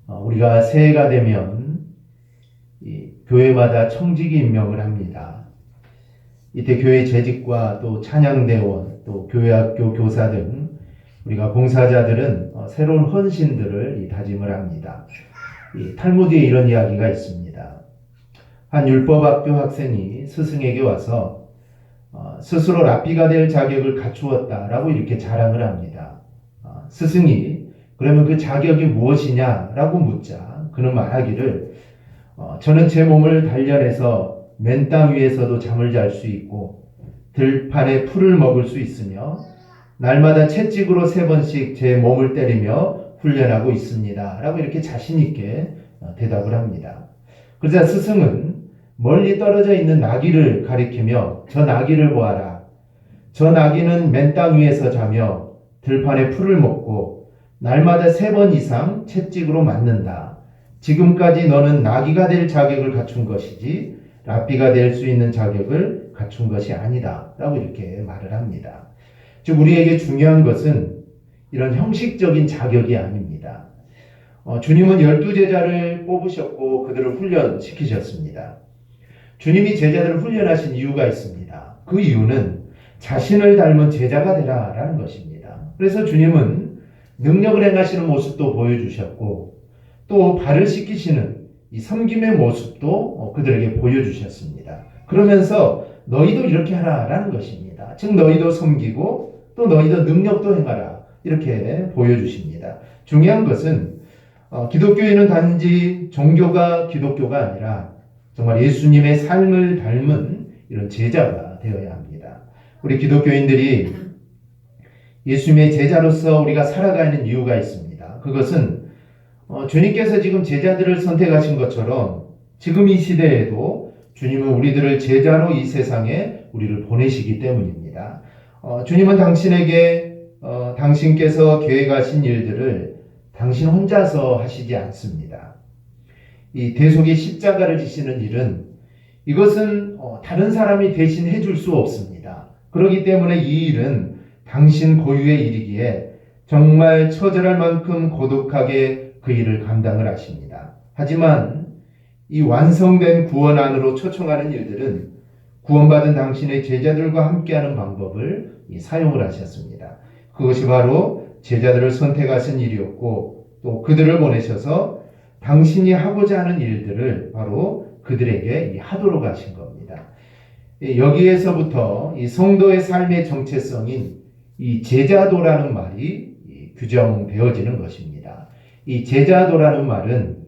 우리가 새해가 되면 이 교회마다 청지기 임명을 합니다. 이때 교회 재직과 또 찬양대원, 또 교회학교 교사 등 우리가 봉사자들은 새로운 헌신들을 다짐을 합니다. 이 탈무드에 이런 이야기가 있습니다. 한 율법학교 학생이 스승에게 와서 스스로 랍비가 될 자격을 갖추었다라고 이렇게 자랑을 합니다. 스승이 그러면 그 자격이 무엇이냐라고 묻자 그는 말하기를 저는 제 몸을 단련해서 맨 땅 위에서도 잠을 잘 수 있고 들판에 풀을 먹을 수 있으며 날마다 채찍으로 3번씩 제 몸을 때리며 훈련하고 있습니다. 라고 이렇게 자신 있게 대답을 합니다. 그러자 스승은 멀리 떨어져 있는 나귀를 가리키며 저 나귀를 보아라. 저 나귀는 맨 땅 위에서 자며 들판에 풀을 먹고 날마다 3번 이상 채찍으로 맞는다. 지금까지 너는 나귀가 될 자격을 갖춘 것이지 랍비가 될 수 있는 자격을 갖춘 것이 아니다. 라고 이렇게 말을 합니다. 즉 우리에게 중요한 것은 이런 형식적인 자격이 아닙니다. 주님은 12제자를 뽑으셨고 그들을 훈련시키셨습니다. 주님이 제자들을 훈련하신 이유가 있습니다. 그 이유는 자신을 닮은 제자가 되라라는 것입니다. 그래서 주님은 능력을 행하시는 모습도 보여주셨고 또 발을 씻기시는 이 섬김의 모습도 그들에게 보여주셨습니다. 그러면서 너희도 이렇게 하라라는 것입니다. 즉 너희도 섬기고 또 너희도 능력도 행하라 이렇게 보여주십니다. 중요한 것은 기독교인은 단지 종교가 기독교가 아니라 정말 예수님의 삶을 닮은 이런 제자가 되어야 합니다. 우리 기독교인들이 예수님의 제자로서 우리가 살아가는 이유가 있습니다. 그것은 주님께서 지금 제자들을 선택하신 것처럼 지금 이 시대에도 주님은 우리들을 제자로 이 세상에 우리를 보내시기 때문입니다. 주님은 당신께서 계획하신 일들을 당신 혼자서 하시지 않습니다. 이 대속의 십자가를 지시는 일은 이것은 다른 사람이 대신 해줄 수 없습니다. 그렇기 때문에 이 일은 당신 고유의 일이기에 정말 처절할 만큼 고독하게 그 일을 감당을 하십니다. 하지만 이 완성된 구원 안으로 초청하는 일들은 구원받은 당신의 제자들과 함께하는 방법을 사용을 하셨습니다. 그것이 바로 제자들을 선택하신 일이었고 또 그들을 보내셔서 당신이 하고자 하는 일들을 바로 그들에게 하도록 하신 겁니다. 여기에서부터 이 성도의 삶의 정체성인 이 제자도라는 말이 규정되어지는 것입니다. 이 제자도라는 말은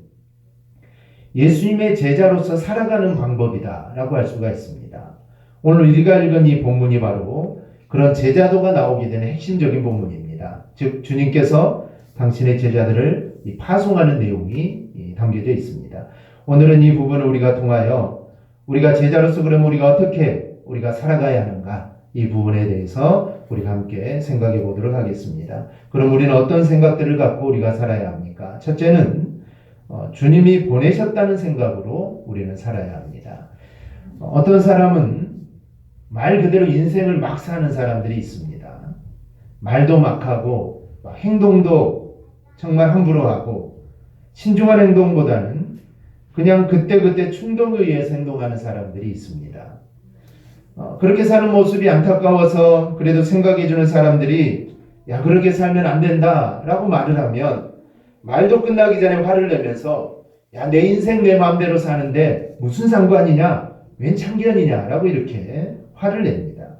예수님의 제자로서 살아가는 방법이다라고 할 수가 있습니다. 오늘 우리가 읽은 이 본문이 바로 그런 제자도가 나오게 되는 핵심적인 본문입니다. 즉 주님께서 당신의 제자들을 파송하는 내용이 담겨져 있습니다. 오늘은 이 부분을 우리가 통하여 우리가 제자로서 그러면 우리가 어떻게 우리가 살아가야 하는가 이 부분에 대해서 우리가 함께 생각해 보도록 하겠습니다. 그럼 우리는 어떤 생각들을 갖고 우리가 살아야 합니까? 첫째는 주님이 보내셨다는 생각으로 우리는 살아야 합니다. 어떤 사람은 말 그대로 인생을 막 사는 사람들이 있습니다. 말도 막 하고 행동도 정말 함부로 하고 신중한 행동보다는 그냥 그때그때 충동에 의해서 행동하는 사람들이 있습니다. 그렇게 사는 모습이 안타까워서 그래도 생각해주는 사람들이 야 그렇게 살면 안 된다 라고 말을 하면 말도 끝나기 전에 화를 내면서 야 내 인생 내 마음대로 사는데 무슨 상관이냐 웬 참견이냐 라고 이렇게 화를 냅니다.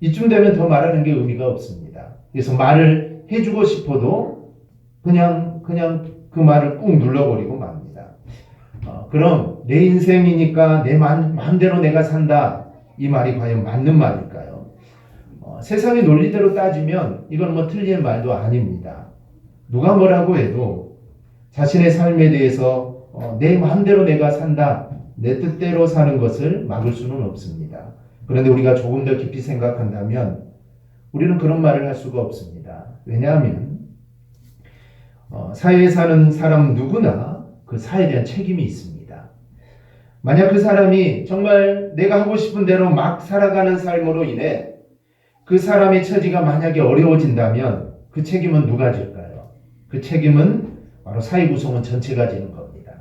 이쯤 되면 더 말하는 게 의미가 없습니다. 그래서 말을 해주고 싶어도 그냥 그 말을 꾹 눌러버리고 맙니다. 그럼 내 인생이니까 내 마음대로 내가 산다 이 말이 과연 맞는 말일까요? 세상의 논리대로 따지면 이건 뭐 틀린 말도 아닙니다. 누가 뭐라고 해도 자신의 삶에 대해서 내 마음대로 내가 산다 내 뜻대로 사는 것을 막을 수는 없습니다. 그런데 우리가 조금 더 깊이 생각한다면 우리는 그런 말을 할 수가 없습니다. 왜냐하면 사회에 사는 사람 누구나 그 사회에 대한 책임이 있습니다. 만약 그 사람이 정말 내가 하고 싶은 대로 막 살아가는 삶으로 인해 그 사람의 처지가 만약에 어려워진다면 그 책임은 누가 질까요? 그 책임은 바로 사회 구성원 전체가 되는 겁니다.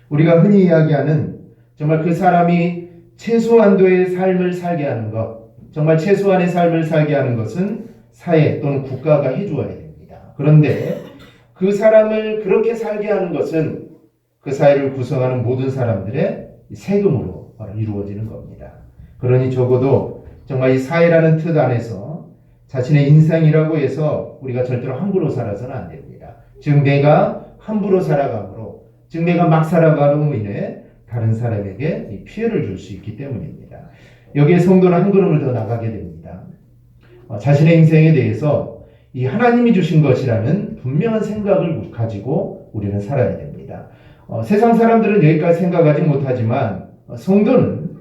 우리가 흔히 이야기하는 정말 그 사람이 최소한도의 삶을 살게 하는 것, 정말 최소한의 삶을 살게 하는 것은 사회 또는 국가가 해주어야 됩니다. 그런데 그 사람을 그렇게 살게 하는 것은 그 사회를 구성하는 모든 사람들의 세금으로 바로 이루어지는 겁니다. 그러니 적어도 정말 이 사회라는 틀 안에서 자신의 인생이라고 해서 우리가 절대로 함부로 살아서는 안 됩니다. 즉 내가 함부로 살아감으로, 즉 내가 막 살아감으로 인해 다른 사람에게 피해를 줄 수 있기 때문입니다. 여기에 성도는 한 걸음을 더 나가게 됩니다. 자신의 인생에 대해서 이 하나님이 주신 것이라는 분명한 생각을 가지고 우리는 살아야 됩니다. 세상 사람들은 여기까지 생각하지 못하지만 성도는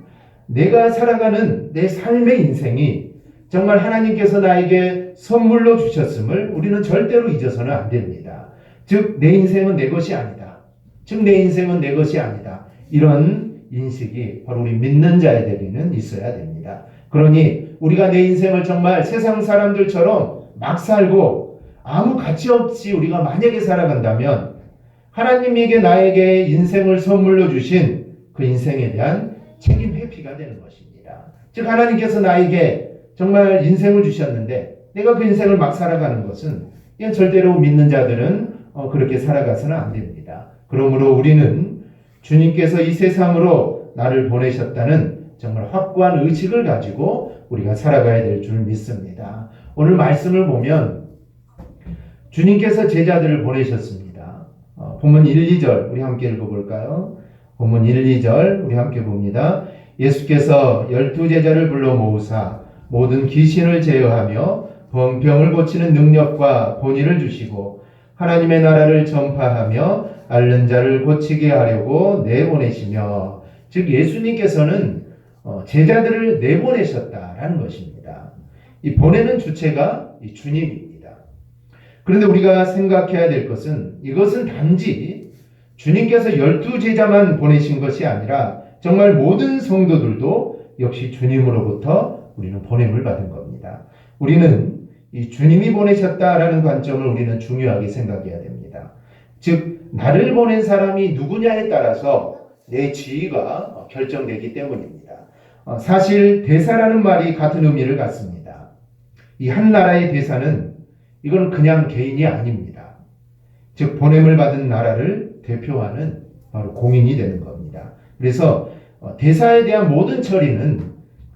내가 살아가는 내 삶의 인생이 정말 하나님께서 나에게 선물로 주셨음을 우리는 절대로 잊어서는 안 됩니다. 즉 내 인생은 내 것이 아니다. 즉 내 인생은 내 것이 아니다. 이런 인식이 바로 우리 믿는 자에게는 있어야 됩니다. 그러니 우리가 내 인생을 정말 세상 사람들처럼 막 살고 아무 가치 없이 우리가 만약에 살아간다면 하나님에게 나에게 인생을 선물로 주신 그 인생에 대한 책임 회피가 되는 것입니다. 즉 하나님께서 나에게 정말 인생을 주셨는데 내가 그 인생을 막 살아가는 것은 이건 절대로 믿는 자들은 그렇게 살아가서는 안 됩니다. 그러므로 우리는 주님께서 이 세상으로 나를 보내셨다는 정말 확고한 의식을 가지고 우리가 살아가야 될 줄 믿습니다. 오늘 말씀을 보면 주님께서 제자들을 보내셨습니다. 본문 1, 2절 우리 함께 읽어볼까요? 본문 1, 2절 우리 함께 봅니다. 예수께서 12제자를 불러 모으사 모든 귀신을 제어하며 병을 고치는 능력과 권위를 주시고 하나님의 나라를 전파하며 앓는 자를 고치게 하려고 내보내시며, 즉 예수님께서는 제자들을 내보내셨다라는 것입니다. 이 보내는 주체가 이 주님입니다. 그런데 우리가 생각해야 될 것은 이것은 단지 주님께서 12제자만 보내신 것이 아니라 정말 모든 성도들도 역시 주님으로부터 우리는 보냄을 받은 겁니다. 우리는 이 주님이 보내셨다라는 관점을 우리는 중요하게 생각해야 됩니다. 즉 나를 보낸 사람이 누구냐에 따라서 내 지위가 결정되기 때문입니다. 사실 대사라는 말이 같은 의미를 갖습니다. 이 한 나라의 대사는 이건 그냥 개인이 아닙니다. 즉 보냄을 받은 나라를 대표하는 바로 공인이 되는 겁니다. 그래서 대사에 대한 모든 처리는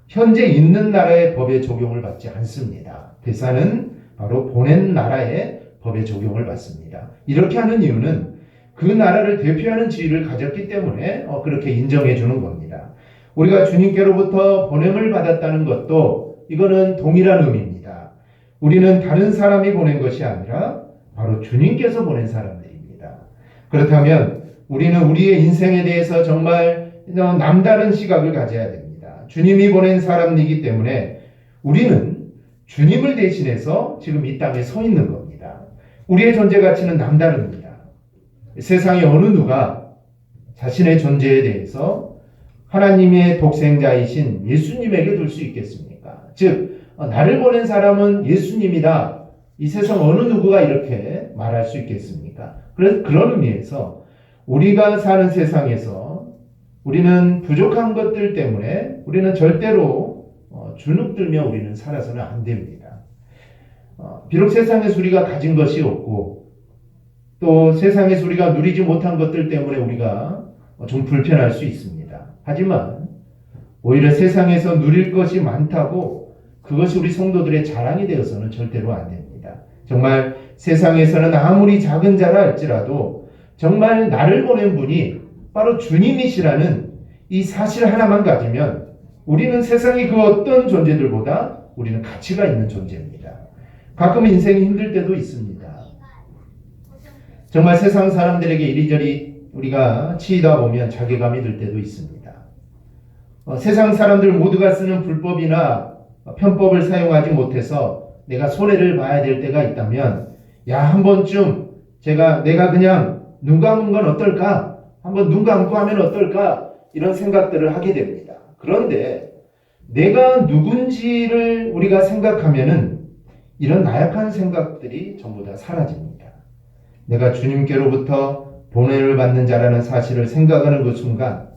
현재 있는 나라의 법에 적용을 받지 않습니다. 대사는 바로 보낸 나라의 법에 적용을 받습니다. 이렇게 하는 이유는 그 나라를 대표하는 지위를 가졌기 때문에 그렇게 인정해 주는 겁니다. 우리가 주님께로부터 보냄을 받았다는 것도 이거는 동일한 의미입니다. 우리는 다른 사람이 보낸 것이 아니라 바로 주님께서 보낸 사람들입니다. 그렇다면 우리는 우리의 인생에 대해서 정말 남다른 시각을 가져야 됩니다. 주님이 보낸 사람이기 때문에 우리는 주님을 대신해서 지금 이 땅에 서 있는 겁니다. 우리의 존재 가치는 남다릅니다. 세상의 어느 누가 자신의 존재에 대해서 하나님의 독생자이신 예수님에게 둘 수 있겠습니까? 즉 나를 보낸 사람은 예수님이다. 이 세상 어느 누구가 이렇게 말할 수 있겠습니까? 그래서 그런 의미에서 우리가 사는 세상에서 우리는 부족한 것들 때문에 우리는 절대로 주눅들며 우리는 살아서는 안 됩니다. 비록 세상에서 우리가 가진 것이 없고 또 세상에서 우리가 누리지 못한 것들 때문에 우리가 좀 불편할 수 있습니다. 하지만 오히려 세상에서 누릴 것이 많다고 그것이 우리 성도들의 자랑이 되어서는 절대로 안 됩니다. 정말 세상에서는 아무리 작은 자라 할지라도 정말 나를 보낸 분이 바로 주님이시라는 이 사실 하나만 가지면 우리는 세상의 그 어떤 존재들보다 우리는 가치가 있는 존재입니다. 가끔 인생이 힘들 때도 있습니다. 정말 세상 사람들에게 이리저리 우리가 치이다 보면 자괴감이 들 때도 있습니다. 세상 사람들 모두가 쓰는 불법이나 편법을 사용하지 못해서 내가 손해를 봐야 될 때가 있다면 한 번쯤 내가 그냥 눈 감은 건 어떨까? 한번 눈 감고 하면 어떨까? 이런 생각들을 하게 됩니다. 그런데 내가 누군지를 우리가 생각하면은 이런 나약한 생각들이 전부 다 사라집니다. 내가 주님께로부터 보냄을 받는 자라는 사실을 생각하는 그 순간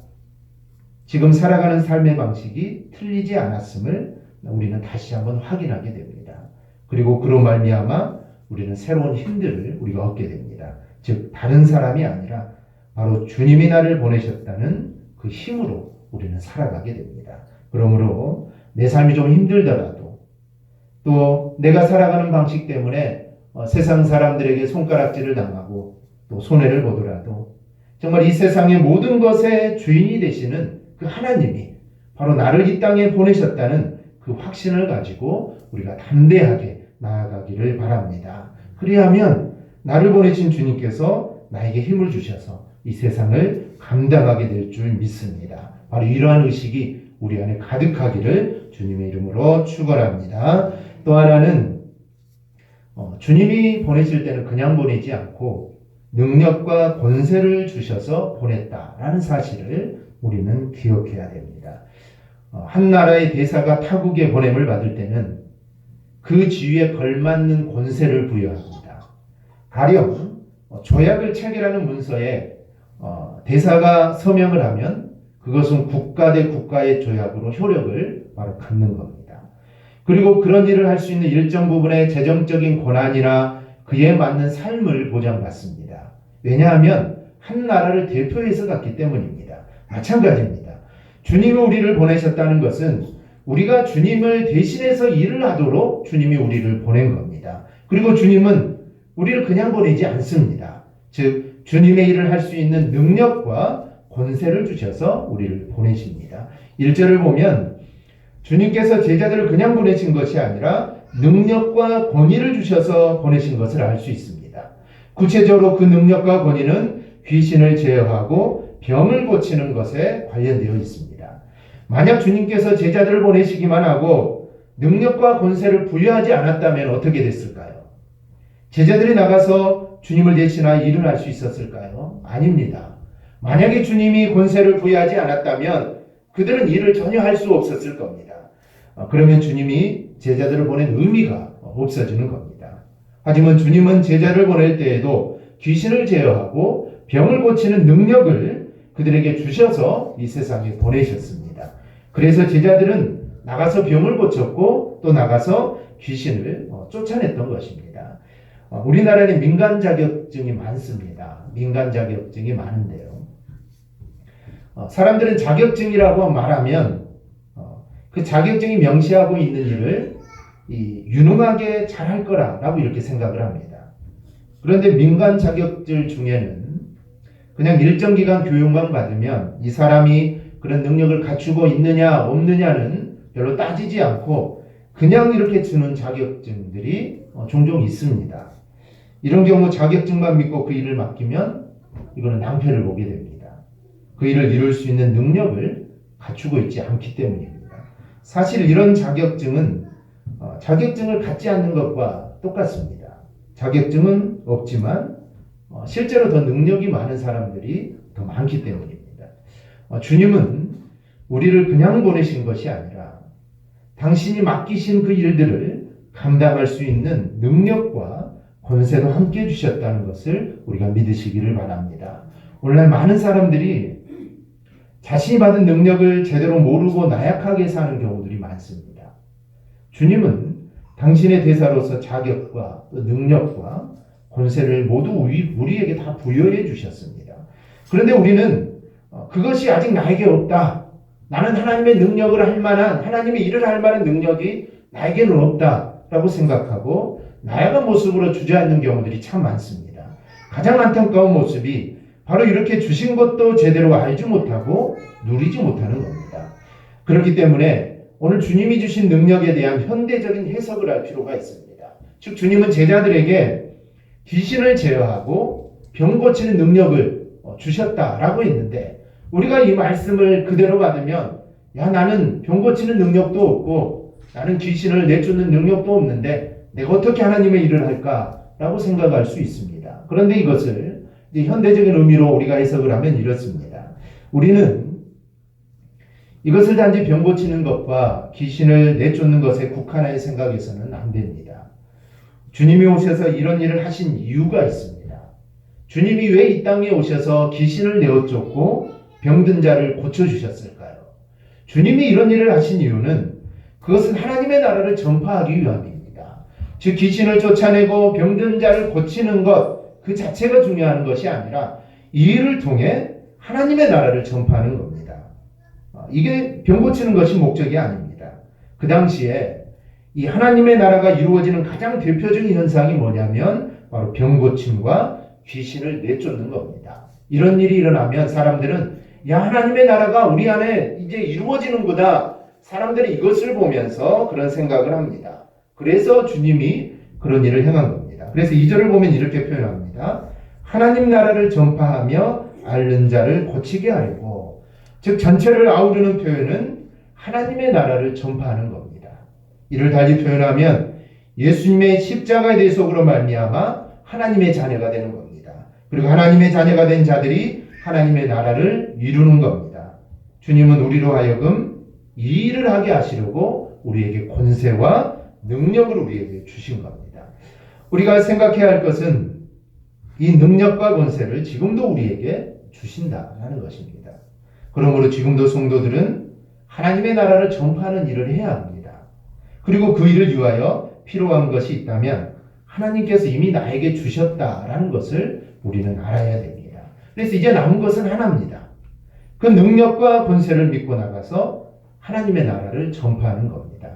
지금 살아가는 삶의 방식이 틀리지 않았음을 우리는 다시 한번 확인하게 됩니다. 그리고 그로 말미암아 우리는 새로운 힘들을 우리가 얻게 됩니다. 즉 다른 사람이 아니라 바로 주님이 나를 보내셨다는 그 힘으로 우리는 살아가게 됩니다. 그러므로 내 삶이 좀 힘들더라도 또 내가 살아가는 방식 때문에 세상 사람들에게 손가락질을 당하고 또 손해를 보더라도 정말 이 세상의 모든 것의 주인이 되시는 그 하나님이 바로 나를 이 땅에 보내셨다는 그 확신을 가지고 우리가 담대하게 나아가기를 바랍니다. 그리하면 나를 보내신 주님께서 나에게 힘을 주셔서 이 세상을 감당하게 될 줄 믿습니다. 바로 이러한 의식이 우리 안에 가득하기를 주님의 이름으로 축원합니다. 또 하나는 주님이 보내실 때는 그냥 보내지 않고 능력과 권세를 주셔서 보냈다라는 사실을 우리는 기억해야 됩니다. 한 나라의 대사가 타국에 보냄을 받을 때는 그 지위에 걸맞는 권세를 부여합니다. 가령 조약을 체결하는 문서에 대사가 서명을 하면 그것은 국가 대 국가의 조약으로 효력을 바로 갖는 겁니다. 그리고 그런 일을 할 수 있는 일정 부분의 재정적인 권한이나 그에 맞는 삶을 보장받습니다. 왜냐하면 한 나라를 대표해서 갔기 때문입니다. 마찬가지입니다. 주님이 우리를 보내셨다는 것은 우리가 주님을 대신해서 일을 하도록 주님이 우리를 보낸 겁니다. 그리고 주님은 우리를 그냥 보내지 않습니다. 즉 주님의 일을 할 수 있는 능력과 권세를 주셔서 우리를 보내십니다. 1절을 보면 주님께서 제자들을 그냥 보내신 것이 아니라 능력과 권위를 주셔서 보내신 것을 알 수 있습니다. 구체적으로 그 능력과 권위는 귀신을 제어하고 병을 고치는 것에 관련되어 있습니다. 만약 주님께서 제자들을 보내시기만 하고 능력과 권세를 부여하지 않았다면 어떻게 됐을까요? 제자들이 나가서 주님을 대신하여 일을 할 수 있었을까요? 아닙니다. 만약에 주님이 권세를 부여하지 않았다면 그들은 일을 전혀 할 수 없었을 겁니다. 그러면 주님이 제자들을 보낸 의미가 없어지는 겁니다. 하지만 주님은 제자를 보낼 때에도 귀신을 제어하고 병을 고치는 능력을 그들에게 주셔서 이 세상에 보내셨습니다. 그래서 제자들은 나가서 병을 고쳤고 또 나가서 귀신을 쫓아냈던 것입니다. 우리나라에는 민간 자격증이 많습니다. 민간 자격증이 많은데요. 사람들은 자격증이라고 말하면 그 자격증이 명시하고 있는 일을 유능하게 잘할 거라고 이렇게 생각을 합니다. 그런데 민간 자격증 중에는 그냥 일정 기간 교육만 받으면 이 사람이 그런 능력을 갖추고 있느냐 없느냐는 별로 따지지 않고 그냥 이렇게 주는 자격증들이 종종 있습니다. 이런 경우 자격증만 믿고 그 일을 맡기면 이거는 낭패를 보게 됩니다. 그 일을 이룰 수 있는 능력을 갖추고 있지 않기 때문입니다. 사실 이런 자격증은 자격증을 갖지 않는 것과 똑같습니다. 자격증은 없지만 실제로 더 능력이 많은 사람들이 더 많기 때문입니다. 주님은 우리를 그냥 보내신 것이 아니라 당신이 맡기신 그 일들을 감당할 수 있는 능력과 권세도 함께 주셨다는 것을 우리가 믿으시기를 바랍니다. 오늘날 많은 사람들이 자신이 받은 능력을 제대로 모르고 나약하게 사는 경우들이 많습니다. 주님은 당신의 대사로서 자격과 능력과 권세를 모두 우리에게 다 부여해 주셨습니다. 그런데 우리는 그것이 아직 나에게 없다. 나는 하나님의 능력을 할 만한, 하나님의 일을 할 만한 능력이 나에게는 없다라고 생각하고 나약한 모습으로 주저앉는 경우들이 참 많습니다. 가장 안타까운 모습이 바로 이렇게 주신 것도 제대로 알지 못하고 누리지 못하는 겁니다. 그렇기 때문에 오늘 주님이 주신 능력에 대한 현대적인 해석을 할 필요가 있습니다. 즉 주님은 제자들에게 귀신을 제어하고 병 고치는 능력을 주셨다라고 했는데 우리가 이 말씀을 그대로 받으면 나는 병 고치는 능력도 없고 나는 귀신을 내쫓는 능력도 없는데 내가 어떻게 하나님의 일을 할까라고 생각할 수 있습니다. 그런데 이것을 이제 현대적인 의미로 우리가 해석을 하면 이렇습니다. 우리는 이것을 단지 병 고치는 것과 귀신을 내쫓는 것에 국한하여 생각해서는 안 됩니다. 주님이 오셔서 이런 일을 하신 이유가 있습니다. 주님이 왜 이 땅에 오셔서 귀신을 내어 쫓고 병든 자를 고쳐주셨을까요? 주님이 이런 일을 하신 이유는 그것은 하나님의 나라를 전파하기 위함입니다. 즉 귀신을 쫓아내고 병든 자를 고치는 것 그 자체가 중요한 것이 아니라 이 일을 통해 하나님의 나라를 전파하는 겁니다. 이게 병 고치는 것이 목적이 아닙니다. 그 당시에 이 하나님의 나라가 이루어지는 가장 대표적인 현상이 뭐냐면 바로 병 고침과 귀신을 내쫓는 겁니다. 이런 일이 일어나면 사람들은 야, 하나님의 나라가 우리 안에 이제 이루어지는구나. 사람들이 이것을 보면서 그런 생각을 합니다. 그래서 주님이 그런 일을 행한 겁니다. 그래서 2절을 보면 이렇게 표현합니다. 하나님 나라를 전파하며 앓는 자를 고치게 하려고. 즉 전체를 아우르는 표현은 하나님의 나라를 전파하는 겁니다. 이를 달리 표현하면 예수님의 십자가에 대해서로 말미암아 하나님의 자녀가 되는 겁니다. 그리고 하나님의 자녀가 된 자들이 하나님의 나라를 이루는 겁니다. 주님은 우리로 하여금 이 일을 하게 하시려고 우리에게 권세와 능력을 우리에게 주신 겁니다. 우리가 생각해야 할 것은 이 능력과 권세를 지금도 우리에게 주신다는 것입니다. 그러므로 지금도 성도들은 하나님의 나라를 전파하는 일을 해야 합니다. 그리고 그 일을 위하여 필요한 것이 있다면 하나님께서 이미 나에게 주셨다라는 것을 우리는 알아야 됩니다. 그래서 이제 남은 것은 하나입니다. 그 능력과 권세를 믿고 나가서 하나님의 나라를 전파하는 겁니다.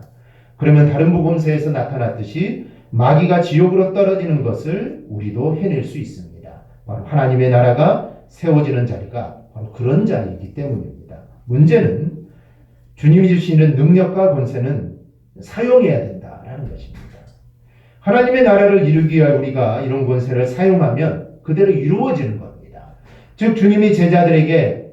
그러면 다른 복음서에서 나타났듯이 마귀가 지옥으로 떨어지는 것을 우리도 해낼 수 있습니다. 바로 하나님의 나라가 세워지는 자리가 바로 그런 자리이기 때문입니다. 문제는 주님이 주시는 능력과 권세는 사용해야 된다라는 것입니다. 하나님의 나라를 이루기 위해 우리가 이런 권세를 사용하면 그대로 이루어지는 겁니다. 즉 주님이 제자들에게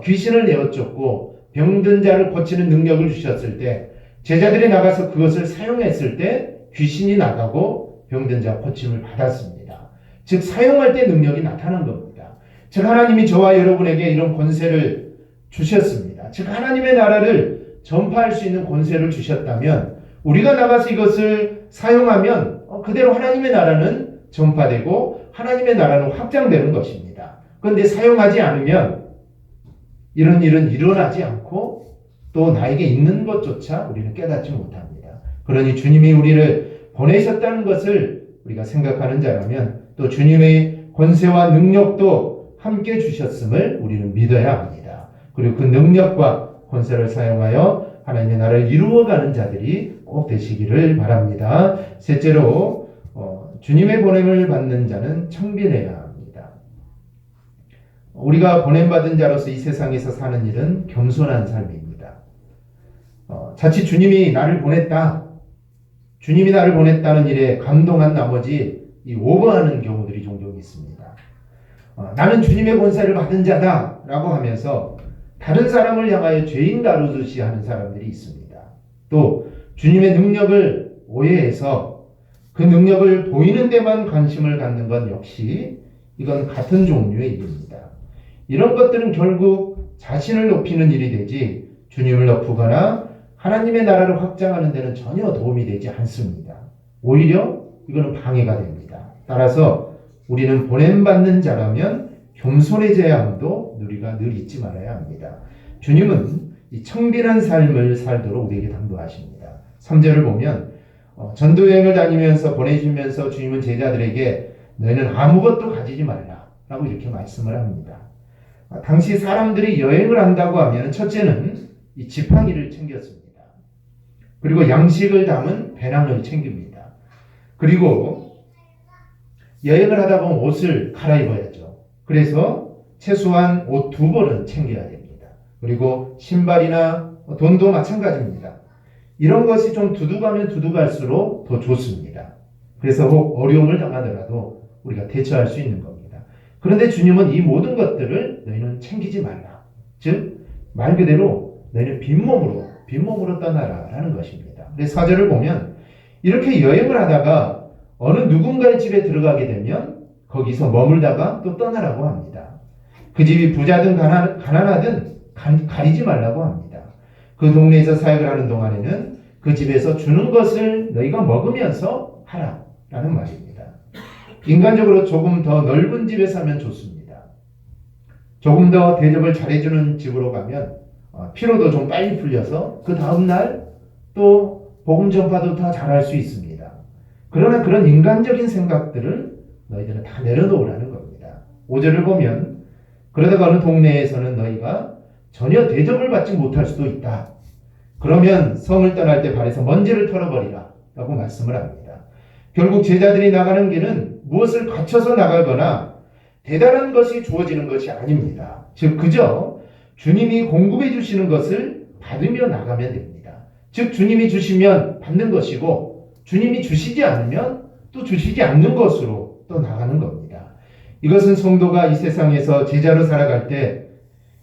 귀신을 내어쫓고 병든 자를 고치는 능력을 주셨을 때 제자들이 나가서 그것을 사용했을 때 귀신이 나가고 병든 자 고침을 받았습니다. 즉 사용할 때 능력이 나타난 겁니다. 즉 하나님이 저와 여러분에게 이런 권세를 주셨습니다. 즉 하나님의 나라를 전파할 수 있는 권세를 주셨다면 우리가 나가서 이것을 사용하면 그대로 하나님의 나라는 전파되고 하나님의 나라는 확장되는 것입니다. 그런데 사용하지 않으면 이런 일은 일어나지 않고 또 나에게 있는 것조차 우리는 깨닫지 못합니다. 그러니 주님이 우리를 보내셨다는 것을 우리가 생각하는 자라면 또 주님의 권세와 능력도 함께 주셨음을 우리는 믿어야 합니다. 그리고 그 능력과 권세를 사용하여 하나님의 나라를 이루어가는 자들이 꼭 되시기를 바랍니다. 셋째로 주님의 보냄을 받는 자는 청빈해야 합니다. 우리가 보냄받은 자로서 이 세상에서 사는 일은 겸손한 삶입니다. 자칫 주님이 나를 보냈다. 주님이 나를 보냈다는 일에 감동한 나머지 이 오버하는 경우들이 종종 있습니다. 나는 주님의 권세를 받은 자다 라고 하면서 다른 사람을 향하여 죄인 다루듯이 하는 사람들이 있습니다. 또 주님의 능력을 오해해서 그 능력을 보이는 데만 관심을 갖는 건 역시 이건 같은 종류의 일입니다. 이런 것들은 결국 자신을 높이는 일이 되지 주님을 높이거나 하나님의 나라를 확장하는 데는 전혀 도움이 되지 않습니다. 오히려 이거는 방해가 됩니다. 따라서 우리는 보냄받는 자라면 겸손해져야 함도 우리가 늘 잊지 말아야 합니다. 주님은 이 청빈한 삶을 살도록 우리에게 당부하십니다. 3절을 보면 전도여행을 다니면서 보내주면서 주님은 제자들에게 너희는 아무것도 가지지 말라 라고 이렇게 말씀을 합니다. 당시 사람들이 여행을 한다고 하면 첫째는 이 지팡이를 챙겼습니다. 그리고 양식을 담은 배낭을 챙깁니다. 그리고 여행을 하다 보면 옷을 갈아입어야죠. 그래서 최소한 옷 2벌은 챙겨야 됩니다. 그리고 신발이나 돈도 마찬가지입니다. 이런 것이 좀 두둑하면 두둑할수록 더 좋습니다. 그래서 혹 어려움을 당하더라도 우리가 대처할 수 있는 겁니다. 그런데 주님은 이 모든 것들을 너희는 챙기지 말라. 즉 말 그대로 너희는 빈몸으로 떠나라라는 것입니다. 그래서 4절을 보면 이렇게 여행을 하다가 어느 누군가의 집에 들어가게 되면 거기서 머물다가 또 떠나라고 합니다. 그 집이 부자든 가난하든 가리지 말라고 합니다. 그 동네에서 사역을 하는 동안에는 그 집에서 주는 것을 너희가 먹으면서 하라라는 말입니다. 인간적으로 조금 더 넓은 집에 살면 좋습니다. 조금 더 대접을 잘해주는 집으로 가면 피로도 좀 빨리 풀려서 그 다음날 또 복음 전파도 더 잘할 수 있습니다. 그러나 그런 인간적인 생각들을 너희들은 다 내려놓으라는 겁니다. 5절을 보면 그러다가 어느 동네에서는 너희가 전혀 대접을 받지 못할 수도 있다. 그러면 성을 떠날 때 발에서 먼지를 털어버리라 라고 말씀을 합니다. 결국 제자들이 나가는 길은 무엇을 갖춰서 나가거나 대단한 것이 주어지는 것이 아닙니다. 즉 그저 주님이 공급해 주시는 것을 받으며 나가면 됩니다. 즉 주님이 주시면 받는 것이고 주님이 주시지 않으면 또 주시지 않는 것으로 또 나가는 겁니다. 이것은 성도가 이 세상에서 제자로 살아갈 때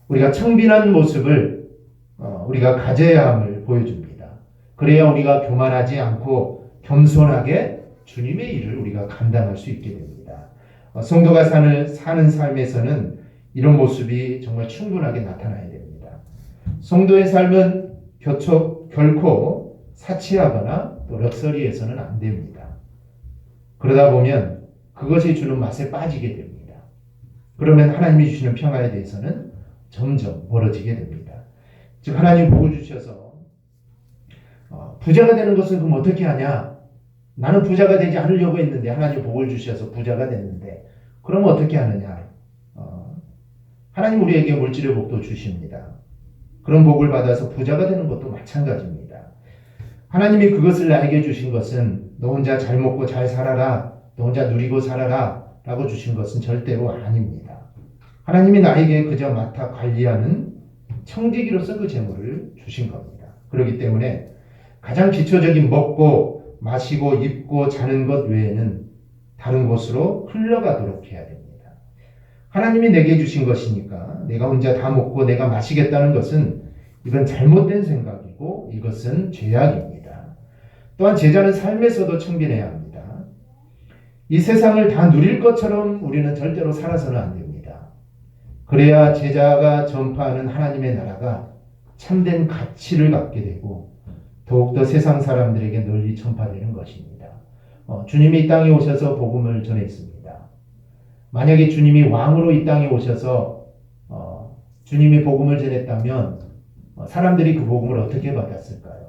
우리가 청빈한 모습을 우리가 가져야 함을 보여줍니다. 그래야 우리가 교만하지 않고 겸손하게 주님의 일을 우리가 감당할 수 있게 됩니다. 성도가 사는 삶에서는 이런 모습이 정말 충분하게 나타나야 됩니다. 성도의 삶은 결코 사치하거나 또 럭셔리해서는 안 됩니다. 그러다 보면 그것이 주는 맛에 빠지게 됩니다. 그러면 하나님이 주시는 평화에 대해서는 점점 멀어지게 됩니다. 즉 하나님 복을 주셔서 부자가 되는 것은 그럼 어떻게 하냐? 나는 부자가 되지 않으려고 했는데 하나님 복을 주셔서 부자가 됐는데 그러면 어떻게 하느냐? 하나님 우리에게 물질의 복도 주십니다. 그런 복을 받아서 부자가 되는 것도 마찬가지입니다. 하나님이 그것을 나에게 주신 것은 너 혼자 잘 먹고 잘 살아라, 너 혼자 누리고 살아라 라고 주신 것은 절대로 아닙니다. 하나님이 나에게 그저 맡아 관리하는 청지기로서 그 재물을 주신 겁니다. 그렇기 때문에 가장 기초적인 먹고 마시고 입고 자는 것 외에는 다른 곳으로 흘러가도록 해야 됩니다. 하나님이 내게 주신 것이니까 내가 혼자 다 먹고 내가 마시겠다는 것은 이건 잘못된 생각이고 이것은 죄악입니다. 또한 제자는 삶에서도 청빈해야 합니다. 이 세상을 다 누릴 것처럼 우리는 절대로 살아서는 안 됩니다. 그래야 제자가 전파하는 하나님의 나라가 참된 가치를 갖게 되고 더욱더 세상 사람들에게 널리 전파되는 것입니다. 주님이 이 땅에 오셔서 복음을 전했습니다. 만약에 주님이 왕으로 이 땅에 오셔서 주님이 복음을 전했다면 사람들이 그 복음을 어떻게 받았을까요?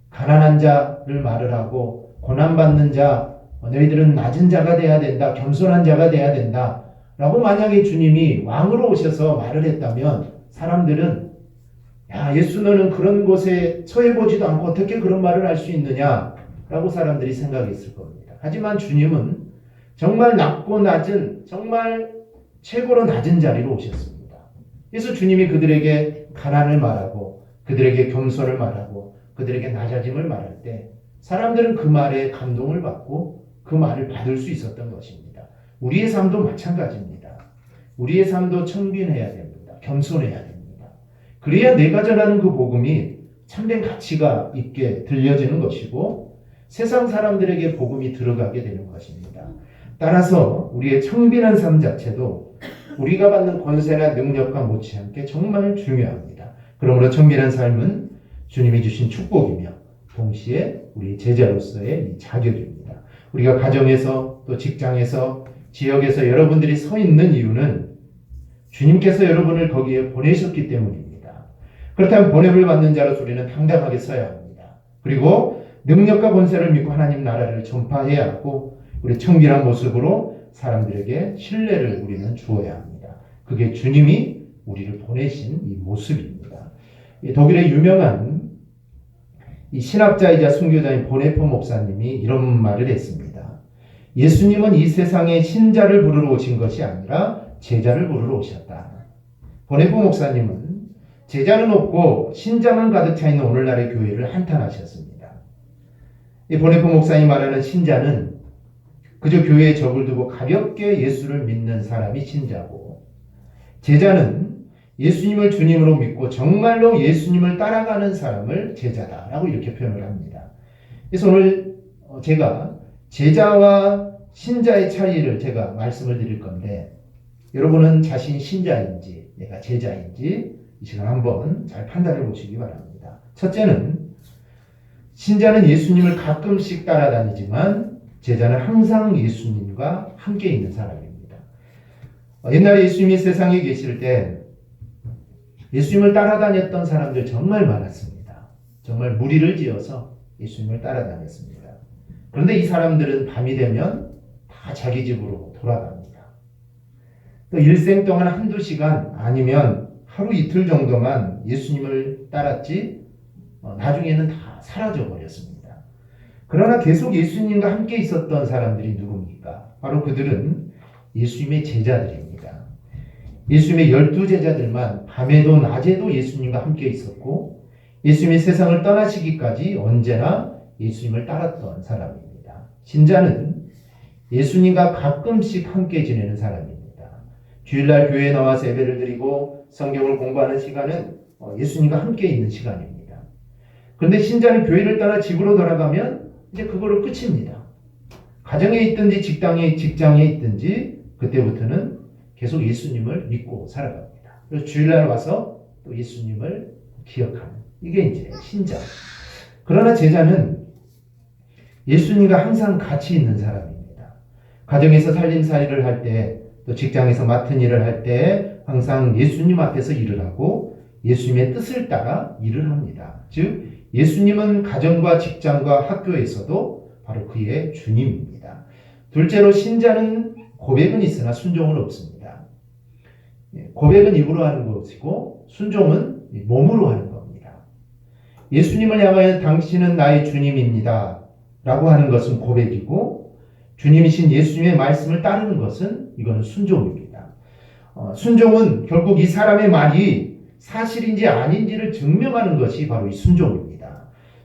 가난한 자를 말을 하고 고난받는 자, 너희들은 낮은 자가 돼야 된다, 겸손한 자가 돼야 된다 라고 만약에 주님이 왕으로 오셔서 말을 했다면 사람들은 야, 예수 너는 그런 곳에 처해보지도 않고 어떻게 그런 말을 할 수 있느냐 라고 사람들이 생각했을 겁니다. 하지만 주님은 정말 낮고 낮은 정말 최고로 낮은 자리로 오셨습니다. 그래서 주님이 그들에게 가난을 말하고 그들에게 겸손을 말하고 그들에게 낮아짐을 말할 때 사람들은 그 말에 감동을 받고 그 말을 받을 수 있었던 것입니다. 우리의 삶도 마찬가지입니다. 우리의 삶도 청빈해야 됩니다. 겸손해야 됩니다. 그래야 내가 전하는 그 복음이 참된 가치가 있게 들려지는 것이고 세상 사람들에게 복음이 들어가게 되는 것입니다. 따라서 우리의 청빈한 삶 자체도 우리가 받는 권세나 능력과 못지않게 정말 중요합니다. 그러므로 청빈한 삶은 주님이 주신 축복이며 동시에 우리 제자로서의 자격입니다. 우리가 가정에서 또 직장에서 지역에서 여러분들이 서 있는 이유는 주님께서 여러분을 거기에 보내셨기 때문입니다. 그렇다면 보냄을 받는 자로서 우리는 당당하게 서야 합니다. 그리고 능력과 권세를 믿고 하나님 나라를 전파해야 하고 우리 청빈한 모습으로 사람들에게 신뢰를 우리는 주어야 합니다. 그게 주님이 우리를 보내신 이 모습입니다. 독일의 유명한 이 신학자이자 순교자인 보네포 목사님이 이런 말을 했습니다. 예수님은 이 세상에 신자를 부르러 오신 것이 아니라 제자를 부르러 오셨다. 보네포 목사님은 제자는 없고 신자만 가득 차 있는 오늘날의 교회를 한탄하셨습니다. 이 보네포 목사님이 말하는 신자는 그저 교회에 적을 두고 가볍게 예수를 믿는 사람이 신자고 제자는 예수님을 주님으로 믿고 정말로 예수님을 따라가는 사람을 제자다라고 이렇게 표현을 합니다. 그래서 오늘 제가 제자와 신자의 차이를 제가 말씀을 드릴 건데 여러분은 자신이 신자인지 내가 제자인지 이 시간 한번 잘 판단해 보시기 바랍니다. 첫째는 신자는 예수님을 가끔씩 따라다니지만 제자는 항상 예수님과 함께 있는 사람입니다. 옛날에 예수님이 세상에 계실 때 예수님을 따라다녔던 사람들 정말 많았습니다. 정말 무리를 지어서 예수님을 따라다녔습니다. 그런데 이 사람들은 밤이 되면 다 자기 집으로 돌아갑니다. 또 일생 동안 한두 시간 아니면 하루 이틀 정도만 예수님을 따랐지 나중에는 다 사라져 버렸습니다. 그러나 계속 예수님과 함께 있었던 사람들이 누굽니까? 바로 그들은 예수님의 제자들입니다. 예수님의 12제자들만 밤에도 낮에도 예수님과 함께 있었고 예수님이 세상을 떠나시기까지 언제나 예수님을 따랐던 사람입니다. 신자는 예수님과 가끔씩 함께 지내는 사람입니다. 주일날 교회에 나와서 예배를 드리고 성경을 공부하는 시간은 예수님과 함께 있는 시간입니다. 그런데 신자는 교회를 떠나 집으로 돌아가면 이제 그거로 끝입니다. 가정에 있든지 직장에 있든지 그때부터는 계속 예수님을 믿고 살아갑니다. 그래서 주일날 와서 또 예수님을 기억하는 이게 이제 신자. 그러나 제자는 예수님과 항상 같이 있는 사람입니다. 가정에서 살림살이를 할 때, 또 직장에서 맡은 일을 할 때 항상 예수님 앞에서 일을 하고 예수님의 뜻을 따라 일을 합니다. 즉 예수님은 가정과 직장과 학교에서도 바로 그의 주님입니다. 둘째로 신자는 고백은 있으나 순종은 없습니다. 고백은 입으로 하는 것이고 순종은 몸으로 하는 겁니다. 예수님을 향하여 당신은 나의 주님입니다 라고 하는 것은 고백이고 주님이신 예수님의 말씀을 따르는 것은 이거는 순종입니다. 순종은 결국 이 사람의 말이 사실인지 아닌지를 증명하는 것이 바로 이 순종입니다.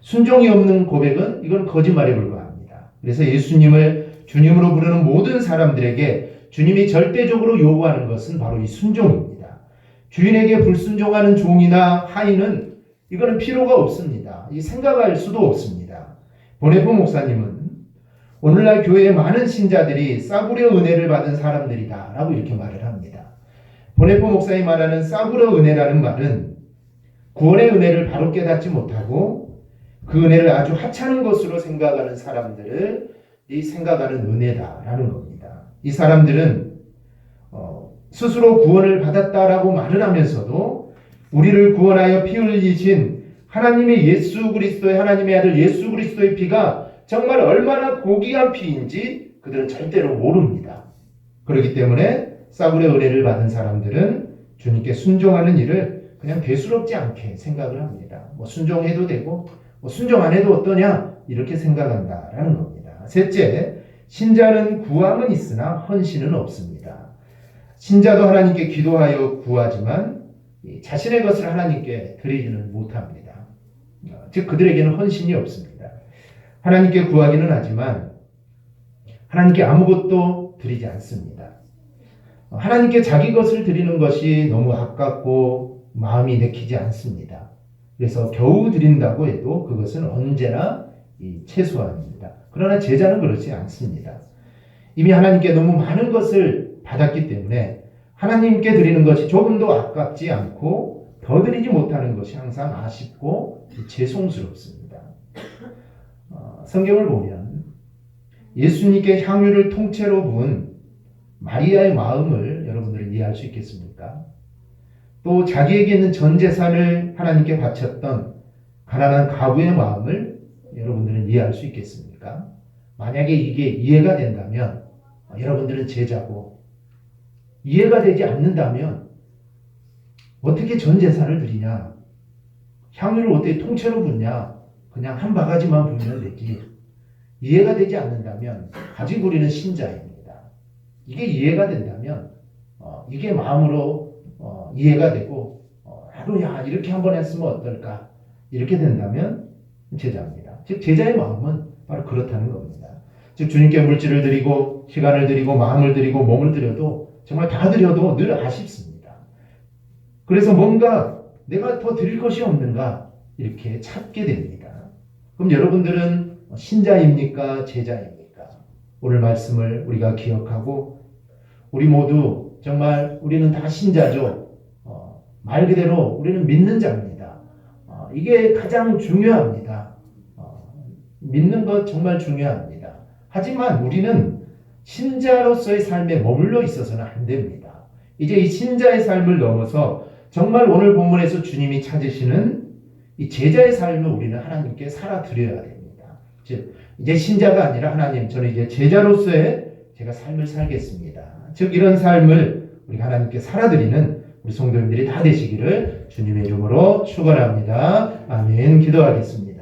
순종이 없는 고백은 이건 거짓말에 불과합니다. 그래서 예수님을 주님으로 부르는 모든 사람들에게 주님이 절대적으로 요구하는 것은 바로 이 순종입니다. 주인에게 불순종하는 종이나 하인은 이거는 필요가 없습니다. 이 생각할 수도 없습니다. 보네포 목사님은 오늘날 교회의 많은 신자들이 싸구려 은혜를 받은 사람들이다 라고 이렇게 말을 합니다. 보네포 목사님이 말하는 싸구려 은혜라는 말은 구원의 은혜를 바로 깨닫지 못하고 그 은혜를 아주 하찮은 것으로 생각하는 사람들을 이 생각하는 은혜다라는 겁니다. 이 사람들은 스스로 구원을 받았다라고 말을 하면서도 우리를 구원하여 피 흘리신 하나님의 예수 그리스도의 하나님의 아들 예수 그리스도의 피가 정말 얼마나 고귀한 피인지 그들은 절대로 모릅니다. 그렇기 때문에 싸구려 은혜를 받은 사람들은 주님께 순종하는 일을 그냥 대수롭지 않게 생각을 합니다. 순종해도 되고 순종 안 해도 어떠냐 이렇게 생각한다라는 겁니다. 셋째, 신자는 구함은 있으나 헌신은 없습니다. 신자도 하나님께 기도하여 구하지만 자신의 것을 하나님께 드리지는 못합니다. 즉 그들에게는 헌신이 없습니다. 하나님께 구하기는 하지만 하나님께 아무것도 드리지 않습니다. 하나님께 자기 것을 드리는 것이 너무 아깝고 마음이 내키지 않습니다. 그래서 겨우 드린다고 해도 그것은 언제나 최소한입니다. 그러나 제자는 그렇지 않습니다. 이미 하나님께 너무 많은 것을 받았기 때문에 하나님께 드리는 것이 조금도 아깝지 않고 더 드리지 못하는 것이 항상 아쉽고 죄송스럽습니다. 성경을 보면 예수님께 향유를 통째로 부은 마리아의 마음을 여러분들은 이해할 수 있겠습니까? 또 자기에게 있는 전 재산을 하나님께 바쳤던 가난한 가부의 마음을 여러분들은 이해할 수 있겠습니까? 만약에 이게 이해가 된다면 여러분들은 제자고 이해가 되지 않는다면 어떻게 전 재산을 드리냐? 향유를 어떻게 통째로 붓냐? 그냥 한 바가지만 부으면 되지. 이해가 되지 않는다면 가지고 우리는 신자입니다. 이게 이해가 된다면 이게 마음으로 이해가 되고 하루야 이렇게 한번 했으면 어떨까? 이렇게 된다면 제자입니다. 즉 제자의 마음은 바로 그렇다는 겁니다. 즉 주님께 물질을 드리고 시간을 드리고 마음을 드리고 몸을 드려도 정말 다 드려도 늘 아쉽습니다. 그래서 뭔가 내가 더 드릴 것이 없는가 이렇게 찾게 됩니다. 그럼 여러분들은 신자입니까? 제자입니까? 오늘 말씀을 우리가 기억하고 우리 모두 정말 우리는 다 신자죠. 말 그대로 우리는 믿는 자입니다. 이게 가장 중요합니다. 믿는 것 정말 중요합니다. 하지만 우리는 신자로서의 삶에 머물러 있어서는 안 됩니다. 이제 이 신자의 삶을 넘어서 정말 오늘 본문에서 주님이 찾으시는 이 제자의 삶을 우리는 하나님께 살아드려야 됩니다. 즉 이제 신자가 아니라 하나님, 저는 이제 제자로서의 제가 삶을 살겠습니다. 즉 이런 삶을 우리 하나님께 살아드리는 우리 성도님들이 다 되시기를 주님의 이름으로 축원합니다. 아멘. 기도하겠습니다.